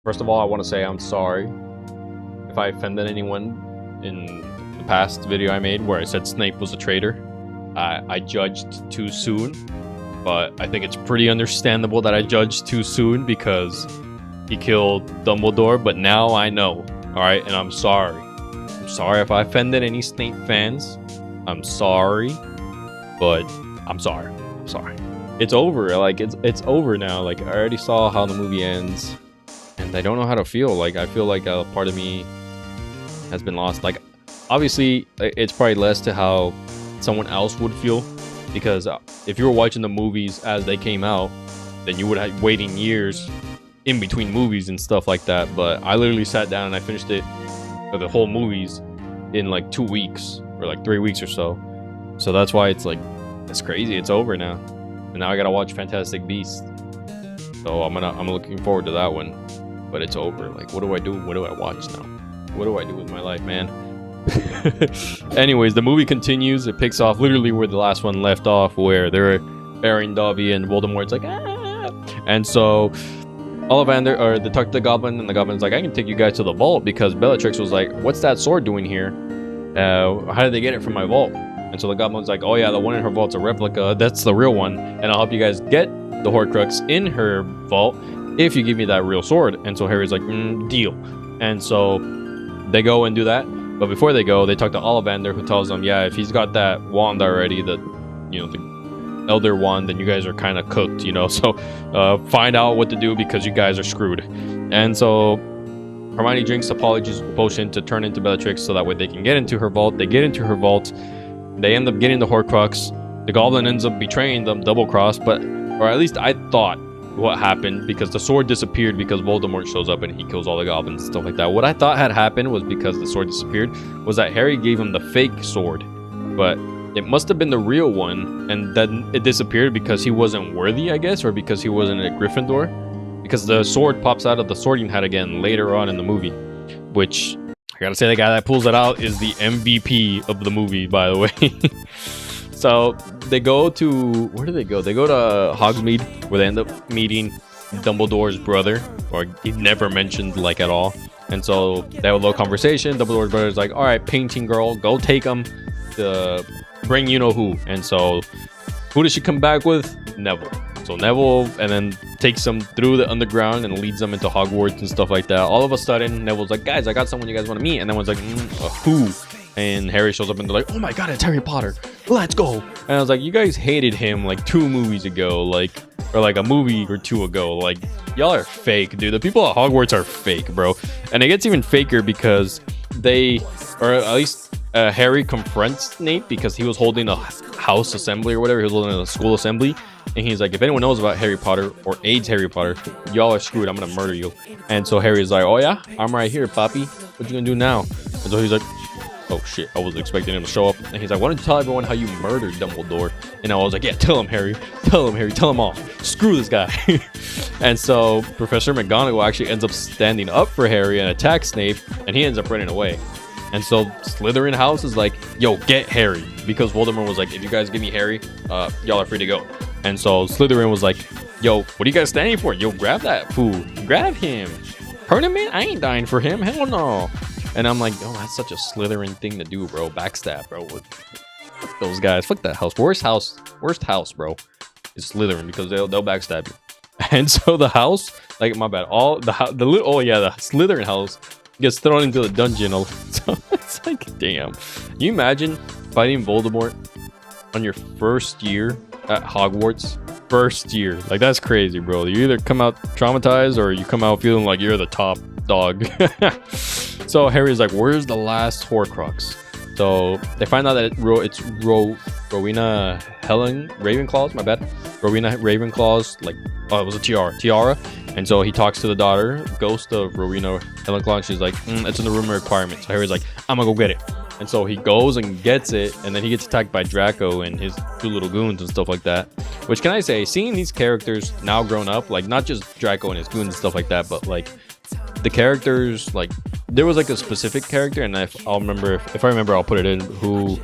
First of all, I want to say I'm sorry if I offended anyone in the past video I made where I said Snape was a traitor. I judged too soon, but I think it's pretty understandable that I judged too soon because he killed Dumbledore, but now I know, alright? And I'm sorry. I'm sorry if I offended any Snape fans. I'm sorry, but I'm sorry. I'm sorry. It's over. Like, it's over now. Like, I already saw how the movie ends, and I don't know how to feel. Like, I feel like a part of me has been lost. Like, obviously, it's probably less to how someone else would feel, because if you were watching the movies as they came out, then you would have waiting years in between movies and stuff like that. But I literally sat down and I finished it for the whole movies in like 2 weeks or like 3 weeks or so. So that's why it's like, it's crazy. It's over now, and now I gotta watch Fantastic Beasts. So I'm looking forward to that one, but it's over. Like, what do I do? What do I watch now? What do I do with my life, man? Anyways, the movie continues. It picks off literally where the last one left off, where they're burying Dobby and Voldemort's like, ah! And so Ollivander, or they talk to the goblin, and the goblin's like, I can take you guys to the vault, because Bellatrix was like, what's that sword doing here? How did they get it from my vault? And so the goblin's like, oh yeah, the one in her vault's a replica. That's the real one, and I'll help you guys get the Horcrux in her vault if you give me that real sword. And so Harry's like, deal. And so they go and do that. But before they go, they talk to Ollivander, who tells them, yeah, if he's got that wand already, the Elder Wand, then you guys are kind of cooked, So find out what to do, because you guys are screwed. And so Hermione drinks the Polyjuice potion to turn into Bellatrix, so that way they can get into her vault. They get into her vault. They end up getting the Horcrux. The Goblin ends up betraying them, double-crossed, or at least I thought what happened, because the sword disappeared because Voldemort shows up and he kills all the goblins and stuff like that. What I thought had happened was, because the sword disappeared, was that Harry gave him the fake sword, but it must have been the real one, and then it disappeared because he wasn't worthy, I guess, or because he wasn't a Gryffindor, because the sword pops out of the sorting hat again later on in the movie, which I gotta say, the guy that pulls it out is the MVP of the movie, by the way. So they go to, where do they go? They go to Hogsmeade, where they end up meeting Dumbledore's brother, or he never mentioned like at all. And so they have a little conversation. Dumbledore's brother's like, all right, painting girl, go take him to bring you know who. And so who does she come back with? Neville. So Neville, and then takes them through the underground and leads them into Hogwarts and stuff like that. All of a sudden, Neville's like, guys, I got someone you guys want to meet. And everyone's like, who? And Harry shows up and they're like, oh my god, it's Harry Potter, let's go. And I was like, you guys hated him like 2 movies ago, or like a movie or 2 ago. Like, y'all are fake, dude. The people at Hogwarts are fake, bro. And it gets even faker because or at least Harry confronts Snape, because he was holding a house assembly or whatever. He was holding a school assembly, and he's like, if anyone knows about Harry Potter or aids Harry Potter, y'all are screwed. I'm gonna murder you. And so Harry's like, oh yeah, I'm right here, Poppy. What you gonna do now? And so he's like, oh shit, I wasn't expecting him to show up. And he's like, why don't you tell everyone how you murdered Dumbledore? And I was like, yeah, tell him, Harry. Tell him, Harry. Tell him all. Screw this guy. And so Professor McGonagall actually ends up standing up for Harry and attacks Snape, and he ends up running away. And so Slytherin house is like, yo, get Harry. Because Voldemort was like, if you guys give me Harry, y'all are free to go. And so Slytherin was like, yo, what are you guys standing for? Yo, grab that fool. Grab him. Hurt him, man? I ain't dying for him. Hell no. And I'm like, oh, that's such a Slytherin thing to do, bro. Backstab, bro. Fuck those guys. Fuck that house. Worst house, bro, is Slytherin, because they'll backstab you. And so the house, like, my bad. The Slytherin house gets thrown into the dungeon. So it's like, damn. Can you imagine fighting Voldemort on your first year at Hogwarts? First year. Like, that's crazy, bro. You either come out traumatized or you come out feeling like you're the top dog. So Harry's like, where's the last Horcrux? So they find out that it's Rowena Ravenclaw's, my bad. Rowena Ravenclaw's, like, oh, it was a tiara. And so he talks to the daughter, ghost of Rowena Ravenclaw, and she's like, it's in the room requirement. So Harry's like, I'm gonna go get it. And so he goes and gets it, and then he gets attacked by Draco and his 2 little goons and stuff like that. Which, can I say, seeing these characters now grown up, like, not just Draco and his goons and stuff like that, but like the characters, like, there was like a specific character, and if I remember, I'll put it in, who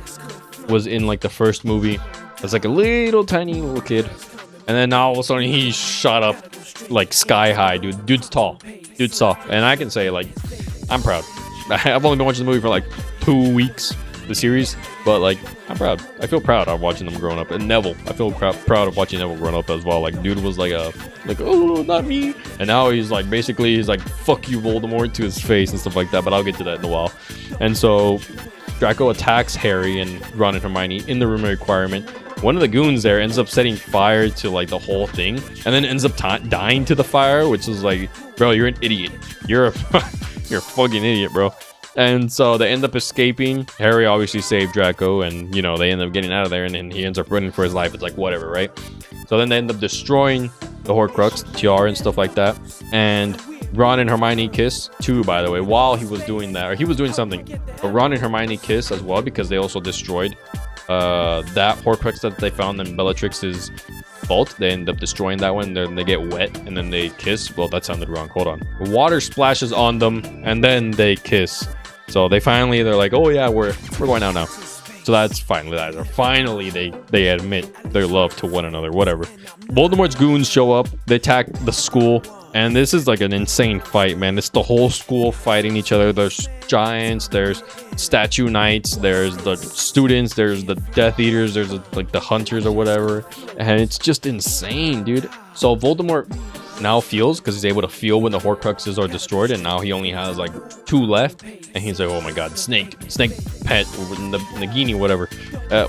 was in like the first movie. It's like a little tiny little kid, and then now all of a sudden he's shot up like sky high, dude. Dude's tall. dude's soft. And I can say, like, I'm proud. I've only been watching the movie for like 2 weeks, the series, but like, I'm proud. I feel proud of watching them growing up. And Neville, I feel proud of watching Neville growing up as well. Like, dude was like oh, not me. And now he's like, basically, he's like, fuck you, Voldemort, to his face and stuff like that. But I'll get to that in a while. And so Draco attacks Harry and Ron and Hermione in the room requirement. One of the goons there ends up setting fire to like the whole thing, and then ends up dying to the fire, which is like, bro, you're an idiot. You're a you're a fucking idiot, bro. And so they end up escaping. Harry obviously saved Draco, and you know, they end up getting out of there, and then he ends up running for his life. It's like, whatever, right? So then they end up destroying the Horcrux, the tiara, and stuff like that. And Ron and Hermione kiss too, by the way, while he was doing that, or he was doing something. But Ron and Hermione kiss as well, because they also destroyed that Horcrux that they found in Bellatrix's vault. They end up destroying that one. Then they get wet, and then they kiss. Well, that sounded wrong. Hold on. Water splashes on them, and then they kiss. So they're like, oh yeah, we're going out now. So that's finally that. Finally, they admit their love to one another. Whatever. Voldemort's goons show up. They attack the school. And this is like an insane fight, man. It's the whole school fighting each other. There's giants, there's statue knights, there's the students, there's the Death Eaters, there's like the hunters or whatever. And it's just insane, dude. So Voldemort now feels, because he's able to feel when the Horcruxes are destroyed, and now he only has like 2 left. And he's like, oh my god, Snake pet, Nagini, whatever.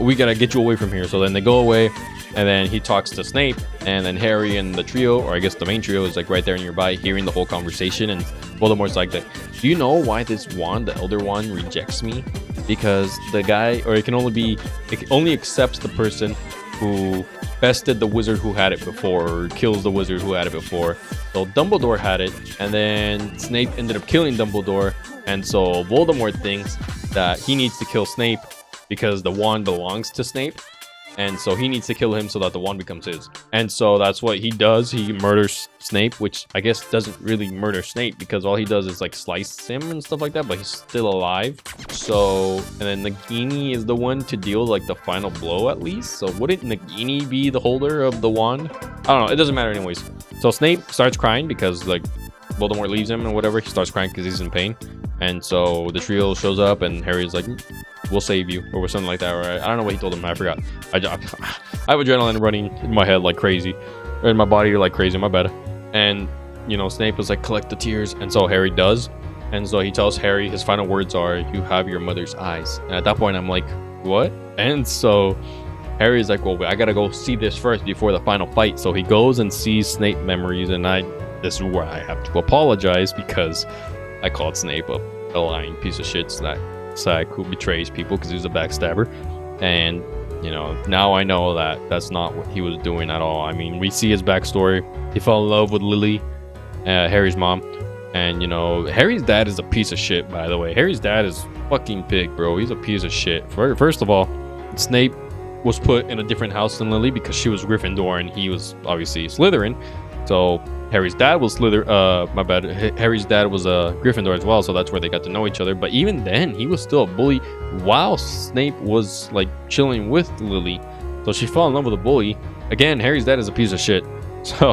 We gotta get you away from here. So then they go away. And then he talks to Snape, and then Harry and the trio, or I guess the main trio, is like right there nearby, hearing the whole conversation. And Voldemort's like, do you know why this wand, the Elder Wand, rejects me? Because the guy, or it only accepts the person who bested the wizard who had it before, or kills the wizard who had it before. So Dumbledore had it, and then Snape ended up killing Dumbledore. And so Voldemort thinks that he needs to kill Snape because the wand belongs to Snape. And so he needs to kill him so that the wand becomes his. And so that's what he does. He murders Snape, which I guess doesn't really murder Snape, because all he does is like slice him and stuff like that, but he's still alive. So, and then Nagini is the one to deal like the final blow at least. So wouldn't Nagini be the holder of the wand? I don't know. It doesn't matter anyways. So Snape starts crying because like Voldemort leaves him and whatever. He starts crying because he's in pain. And so the trio shows up, and Harry's like, we'll save you, or something like that. Or I don't know what he told him. I forgot. I have adrenaline running in my head like crazy, or in my body like crazy. My bad. And you know, Snape was like, collect the tears, and so Harry does. And so he tells Harry, his final words are, "You have your mother's eyes." And at that point, I'm like, what? And so Harry's like, well, I gotta go see this first before the final fight. So he goes and sees Snape memories, and this is where I have to apologize, because I called Snape a lying piece of shit sack who betrays people because he's a backstabber. And you know, now I know that that's not what he was doing at all. I mean, we see his backstory. He fell in love with Lily, Harry's mom. And you know, Harry's dad is a piece of shit, by the way. Harry's dad is fucking pig, bro. He's a piece of shit. First of all, Snape was put in a different house than Lily because she was Gryffindor and he was obviously Slytherin. So Harry's dad was Harry's dad was a Gryffindor as well, so that's where they got to know each other. But even then, he was still a bully while Snape was like chilling with Lily. So she fell in love with a bully. Again, Harry's dad is a piece of shit. So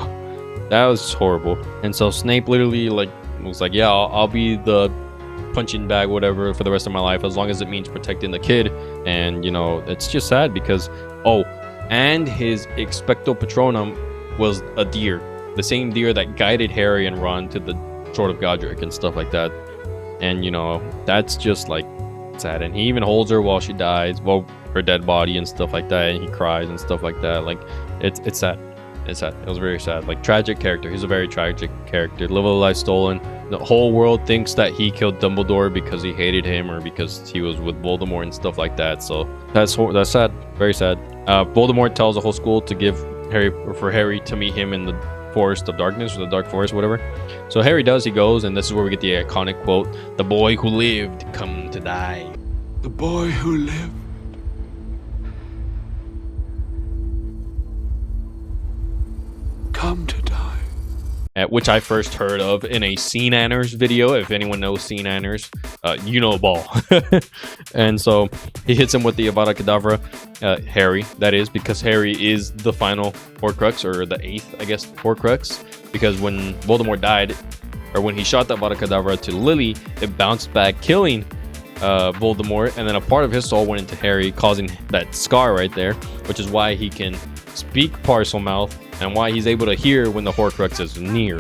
that was horrible. And so Snape literally like was like, yeah, I'll be the punching bag, whatever, for the rest of my life, as long as it means protecting the kid. And you know, it's just sad because and his expecto patronum was a deer. The same deer that guided Harry and Ron to the Sword of Godric and stuff like that. And you know, that's just like sad. And he even holds her while she dies, well, her dead body and stuff like that, and he cries and stuff like that. Like it's sad. It's sad. It was very sad. Like, tragic character. He's a very tragic character. Live a life stolen. The whole world thinks that he killed Dumbledore because he hated him or because he was with Voldemort and stuff like that. So that's sad. Very sad. Voldemort tells the whole school to give Harry to meet him in the Forest of Darkness, or the Dark Forest, whatever. So Harry does. He goes, and this is where we get the iconic quote: "The boy who lived, come to die." The boy who lived come to die. Which I first heard of in a Scene Anners video. If anyone knows Scene Anners, you know ball. And so he hits him with the Avada Kedavra, Harry, that is, because Harry is the final Horcrux, or the 8th, I guess, Horcrux. Because when Voldemort died, or when he shot that Avada Kedavra to Lily, it bounced back, killing Voldemort, and then a part of his soul went into Harry, causing that scar right there, which is why he can speak Parcel Mouth and why he's able to hear when the Horcrux is near.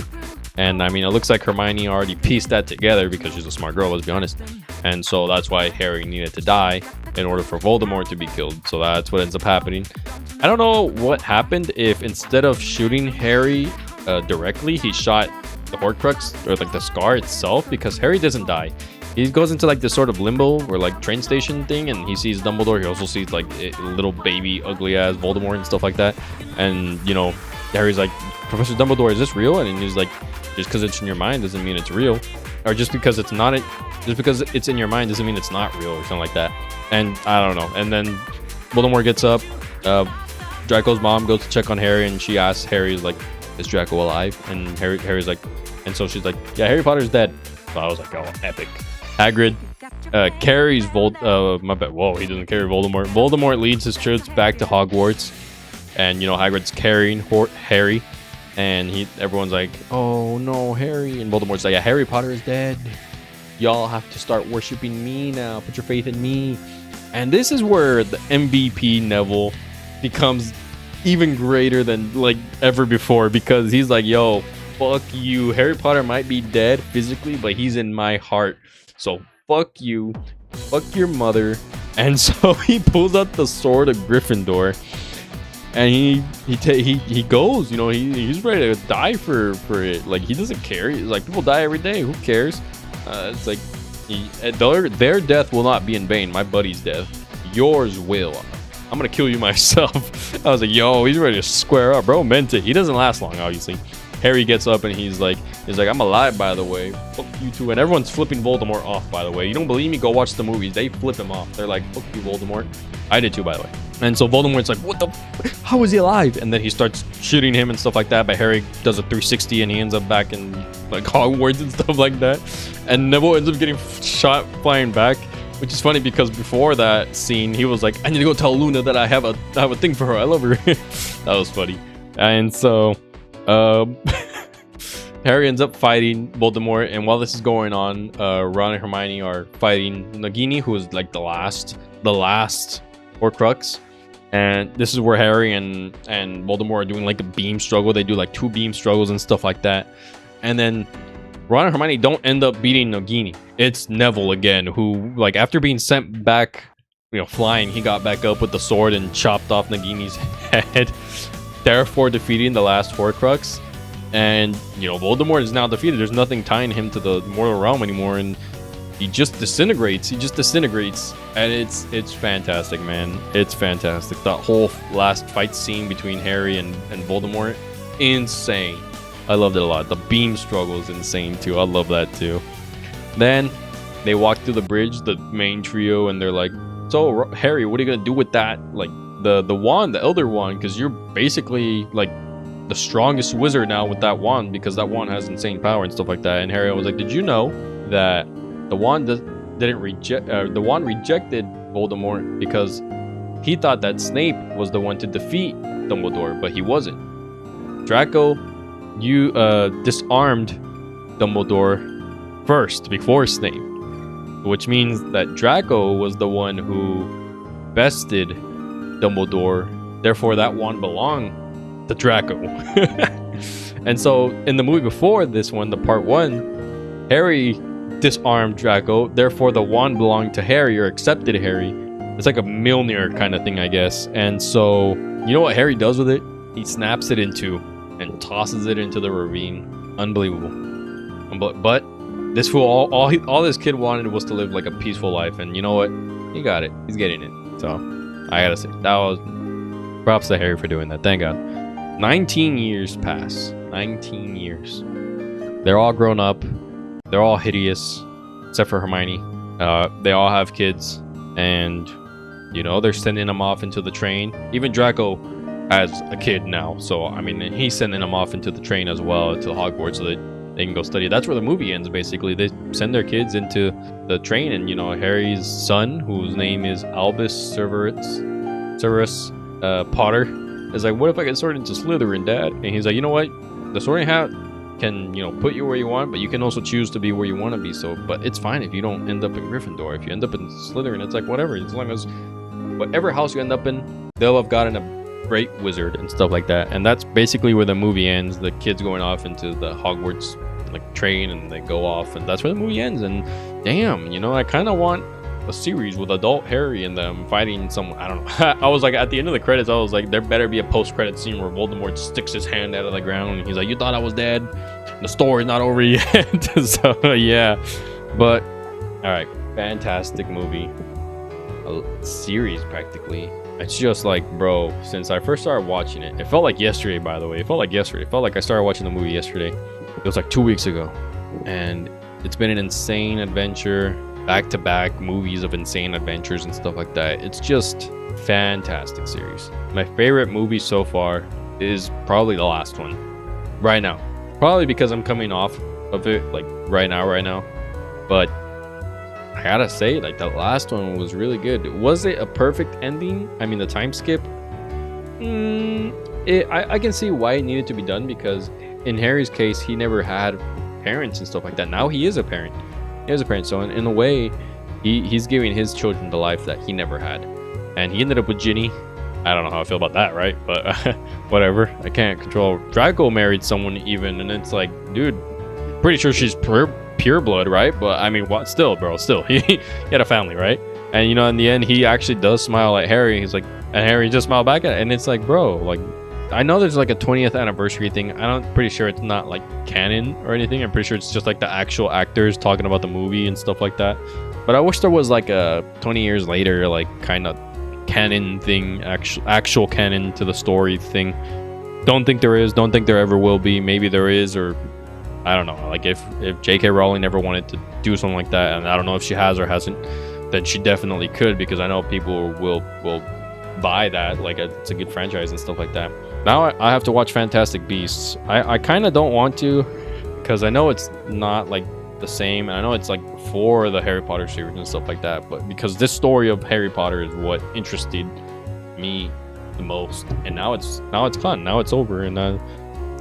And I mean, it looks like Hermione already pieced that together because she's a smart girl, let's be honest. And so that's why Harry needed to die in order for Voldemort to be killed. So that's what ends up happening. I don't know what happened if instead of shooting Harry directly, he shot the Horcrux or like the scar itself, because Harry doesn't die. He goes into like this sort of limbo or like train station thing, and he sees Dumbledore. He also sees like a little baby ugly ass Voldemort and stuff like that. And you know, Harry's like, Professor Dumbledore, is this real? And he's like, just because it's in your mind doesn't mean it's real, or just because it's not just because it's in your mind doesn't mean it's not real, or something like that. And I don't know. And then Voldemort gets up. Draco's mom goes to check on Harry, and she asks Harry, like, is Draco alive? And Harry's like, and so she's like, yeah, Harry Potter's dead. So I was like, oh, epic. Hagrid carries my bad. Whoa, he doesn't carry Voldemort. Voldemort leads his troops back to Hogwarts, and you know, Hagrid's carrying Harry, and everyone's like, oh no, Harry, and Voldemort's like, yeah, Harry Potter is dead. Y'all have to start worshiping me now. Put your faith in me. And this is where the MVP Neville becomes even greater than like ever before, because he's like, yo, fuck you. Harry Potter might be dead physically, but he's in my heart. So fuck you. Fuck your mother. And so he pulls out the sword of Gryffindor, and he goes, you know, he's ready to die for it. Like, he doesn't care. He's like, people die every day. Who cares? It's like, their death will not be in vain. My buddy's death, yours will. I'm gonna kill you myself. I was like, yo, he's ready to square up, bro. Meant it. He doesn't last long, obviously. Harry gets up and he's like, I'm alive, by the way. Fuck you too. And everyone's flipping Voldemort off, by the way. You don't believe me? Go watch the movies. They flip him off. They're like, fuck you, Voldemort. I did too, by the way. And so Voldemort's like, what the how is he alive? And then he starts shooting him and stuff like that, but Harry does a 360 and he ends up back in like Hogwarts and stuff like that. And Neville ends up getting shot flying back, which is funny because before that scene, he was like, I need to go tell Luna that I have a thing for her. I love her. That was funny. And so Harry ends up fighting Voldemort, and while this is going on, Ron and Hermione are fighting Nagini, who is like the last Horcrux. And this is where Harry and Voldemort are doing like a beam struggle. They do like 2 beam struggles and stuff like that. And then Ron and Hermione don't end up beating Nagini. It's Neville again, who, like, after being sent back, you know, flying, he got back up with the sword and chopped off Nagini's head, therefore defeating the last Horcrux. And, you know, Voldemort is now defeated. There's nothing tying him to the mortal realm anymore, and he just disintegrates. And it's fantastic, man. It's fantastic. That whole last fight scene between Harry and Voldemort, insane. I loved it a lot. The beam struggle is insane too. I love that too. Then they walk through the bridge, the main trio, and they're like, so Harry, what are you gonna do with that, like the wand, the Elder Wand? Because you're basically like the strongest wizard now with that wand, because that wand has insane power and stuff like that. And Harry was like, did you know that the wand rejected Voldemort because he thought that Snape was the one to defeat Dumbledore, but he wasn't. Draco, you disarmed Dumbledore first before Snape, which means that Draco was the one who bested Dumbledore. Therefore, that wand belonged to Draco. And so, in the movie before this one, the part 1, Harry disarmed Draco. Therefore, the wand belonged to Harry, or accepted Harry. It's like a Mjolnir kind of thing, I guess. And so, you know what Harry does with it? He snaps it in 2 and tosses it into the ravine. Unbelievable. But this fool, all this kid wanted was to live like a peaceful life, and you know what? He got it. He's getting it. So I gotta say, that was props to Harry for doing that. Thank God. 19 years pass. 19 years. They're all grown up. They're all hideous, except for Hermione. They all have kids, and you know, they're sending them off into the train. Even Draco as a kid now, so I mean, he's sending them off into the train as well to Hogwarts so that they can go study. That's where the movie ends, basically. They send their kids into the train, and you know, Harry's son, whose name is Albus Severus Potter, is like, what if I get sorted into Slytherin, Dad? And he's like, you know what, the sorting hat can, you know, put you where you want, but you can also choose to be where you want to be. So, but it's fine if you don't end up in Gryffindor. If you end up in Slytherin, it's like whatever. As long as whatever house you end up in, they'll have gotten a great wizard and stuff like that. And that's basically where the movie ends. The kids going off into the Hogwarts like train, and they go off, and that's where the movie ends. And damn, you know, I kind of want a series with adult Harry and them fighting someone. I don't know. I was like, at the end of the credits, I was like, there better be a post-credit scene where Voldemort sticks his hand out of the ground and he's like, you thought I was dead? The story's not over yet. So yeah, but all right, fantastic movie, a series practically. It's just like, bro, since I first started watching it, it felt like yesterday. By the way, it felt like yesterday. It felt like I started watching the movie yesterday. It was like 2 weeks ago, and it's been an insane adventure, back-to-back movies of insane adventures and stuff like that. It's just fantastic series. My favorite movie so far is probably the last one right now, probably because I'm coming off of it like right now, but I gotta say, like, the last one was really good. Was it a perfect ending? I mean, the time skip, I can see why it needed to be done, because in Harry's case, he never had parents and stuff like that. Now he is a parent. So in a way, he's giving his children the life that he never had. And he ended up with Ginny. I don't know how I feel about that, right? But whatever. I can't control. Draco married someone even, and it's like, dude, pretty sure she's pure blood, right? But I mean, what? Still, bro, still, he had a family, right? And you know, in the end, he actually does smile at Harry. He's like, and Harry just smiled back at it. And it's like, bro, like, I know there's like a 20th anniversary thing. Pretty sure it's not like canon or anything. I'm pretty sure it's just like the actual actors talking about the movie and stuff like that. But I wish there was like a 20 years later, like kind of canon thing, actual canon to the story thing. Don't think there is. Don't think there ever will be. Maybe there is, or I don't know. Like if J.K. Rowling ever wanted to do something like that, and I don't know if she has or hasn't, then she definitely could, because I know people will buy that. Like it's a good franchise and stuff like that. Now I have to watch Fantastic Beasts. I kind of don't want to, because I know it's not like the same, and I know it's like for the Harry Potter series and stuff like that, but because this story of Harry Potter is what interested me the most, and now it's fun. Now it's over, and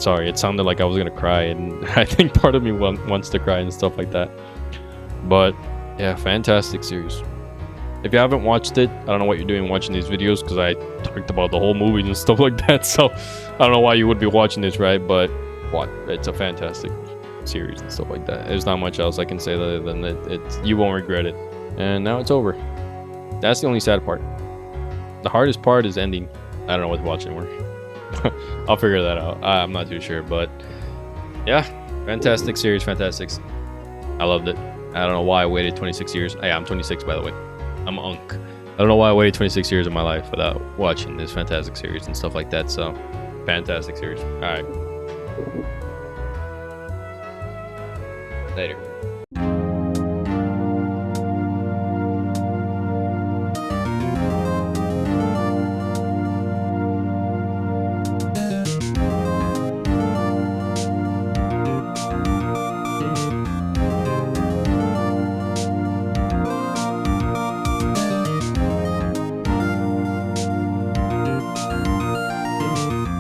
sorry, it sounded like I was gonna cry, and I think part of me wants to cry and stuff like that. But yeah, fantastic series. If you haven't watched it, I don't know what you're doing watching these videos, because I talked about the whole movie and stuff like that. So I don't know why you would be watching this, right? But what? It's a fantastic series and stuff like that. There's not much else I can say other than that you won't regret it. And now it's over. That's the only sad part. The hardest part is ending. I don't know what to watch anymore. I'll figure that out. I'm not too sure, but yeah, fantastic series, fantastics. I loved it. I don't know why I waited 26 years. Yeah, I'm 26, by the way. I'm an unk. I don't know why I waited 26 years of my life without watching this fantastic series and stuff like that. So, fantastic series. All right. Later.